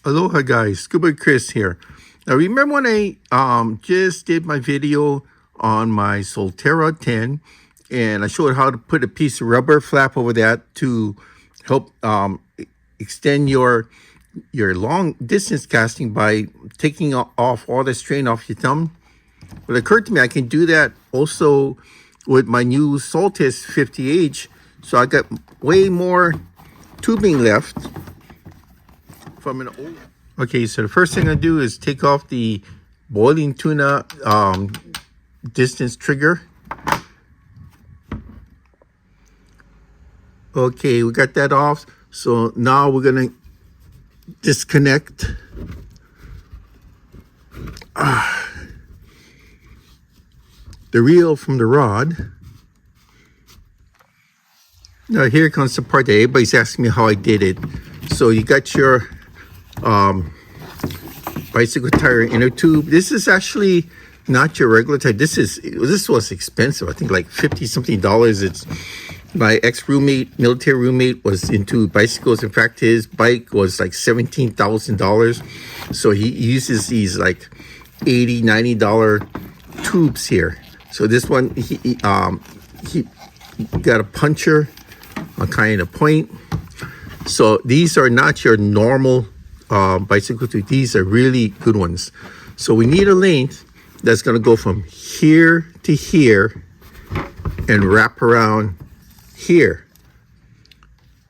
Aloha guys, Scuba Chris here. Now remember when I just did my video on my Solterra 10 and I showed how to put a piece of rubber flap over that to help extend your long distance casting by taking off all the strain off your thumb? Well, it occurred to me I can do that also with my new Saltist 50H. So I got way more tubing left from an old. Okay, so the first thing I do is take off the boiling tuna distance trigger. Okay, we got that off. So now we're gonna disconnect the reel from the rod. Now here comes the part that everybody's asking me how I did it. So you got your bicycle tire inner tube. This is actually not your regular tire. This was expensive. I think like $50 something. It's my ex-roommate, military roommate, was into bicycles. In fact, his bike was like $17,000. So he uses these like $80, $90 tubes here. So this one, he got a puncher, a kind of point. So these are not your normal bicycle tube. These are really good ones. So we need a length that's going to go from here to here and wrap around here.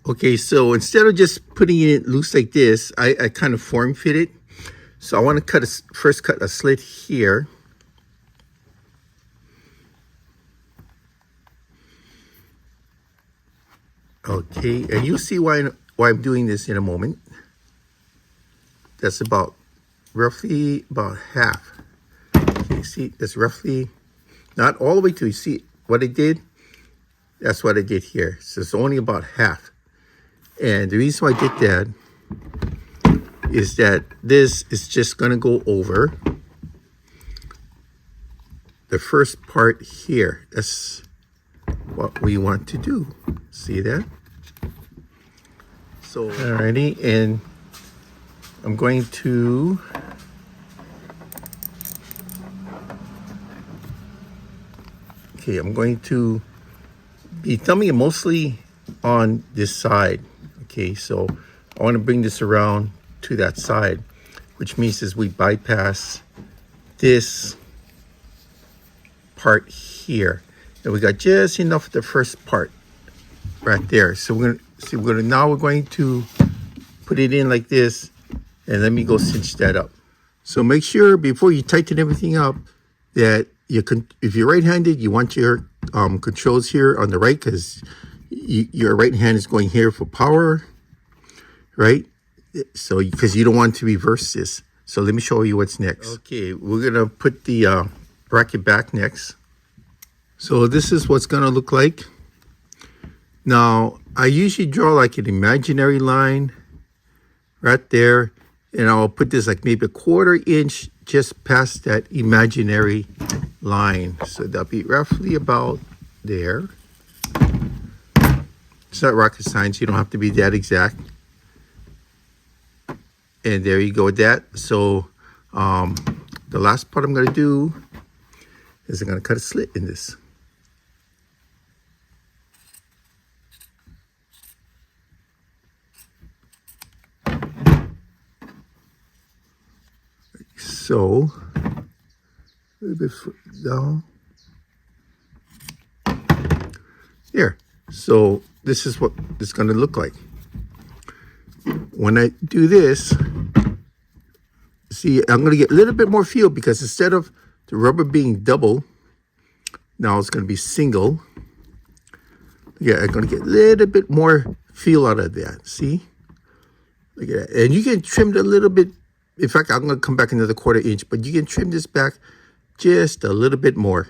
Okay, so instead of just putting it loose like this, I kind of form fit it. So I want to first cut a slit here. Okay, and you'll see why I'm doing this in a moment. That's roughly about half. Okay, see, that's roughly, not all the way to, you see what I did? That's what I did here. So it's only about half. And the reason why I did that is that this is just gonna go over the first part here. That's what we want to do. See that? So, alrighty, and I'm going to be thumbing it mostly on this side. Okay, so I want to bring this around to that side, which means as we bypass this part here, and we got just enough of the first part right there. So we're going to put it in like this, and let me go cinch that up. So make sure before you tighten everything up that if you're right-handed, you want your controls here on the right, because your right hand is going here for power, right? So because you don't want to reverse this. So let me show you what's next. Okay, we're gonna put the bracket back next. So this is what's gonna look like. Now I usually draw like an imaginary line right there, and I'll put this like maybe a 1/4 inch just past that imaginary line. So that'll be roughly about there. It's not rocket science, you don't have to be that exact. And there you go with that. So the last part I'm gonna do is I'm gonna cut a slit in this. So, a little bit down. There. So this is what it's going to look like. When I do this, see, I'm going to get a little bit more feel because instead of the rubber being double, now it's going to be single. Yeah, I'm going to get a little bit more feel out of that. See? Look at that. And you can trim it a little bit. In fact, I'm going to come back another 1/4 inch, but you can trim this back just a little bit more.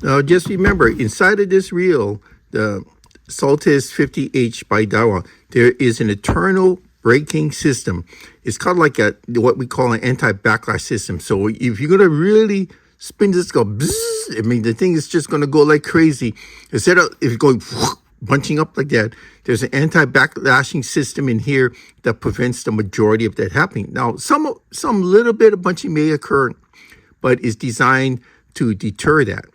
Now, just remember, inside of this reel, the Saltist 50H by Daiwa, there is an internal braking system. It's called like what we call an anti-backlash system. So if you're going to really spin this, go bzzz, I mean, the thing is just going to go like crazy. Instead of if you're going bunching up like that, there's an anti-backlashing system in here that prevents the majority of that happening. Now, some little bit of bunching may occur, but is designed to deter that.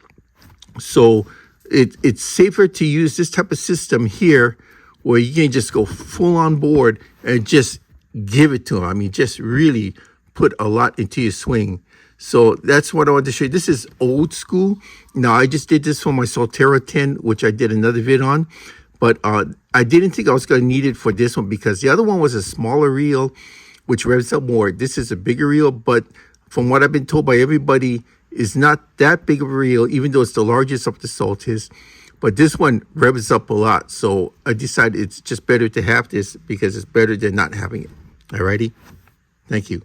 So it's safer to use this type of system here where you can just go full on board and just give it to them. I mean, just really put a lot into your swing. So that's what I wanted to show you. This is old school. Now, I just did this for my Solterra 10, which I did another vid on. But I didn't think I was going to need it for this one because the other one was a smaller reel, which revs up more. This is a bigger reel, but from what I've been told by everybody, is not that big of a reel, even though it's the largest of the Saltist. But this one revs up a lot. So I decided it's just better to have this because it's better than not having it. Alrighty? Thank you.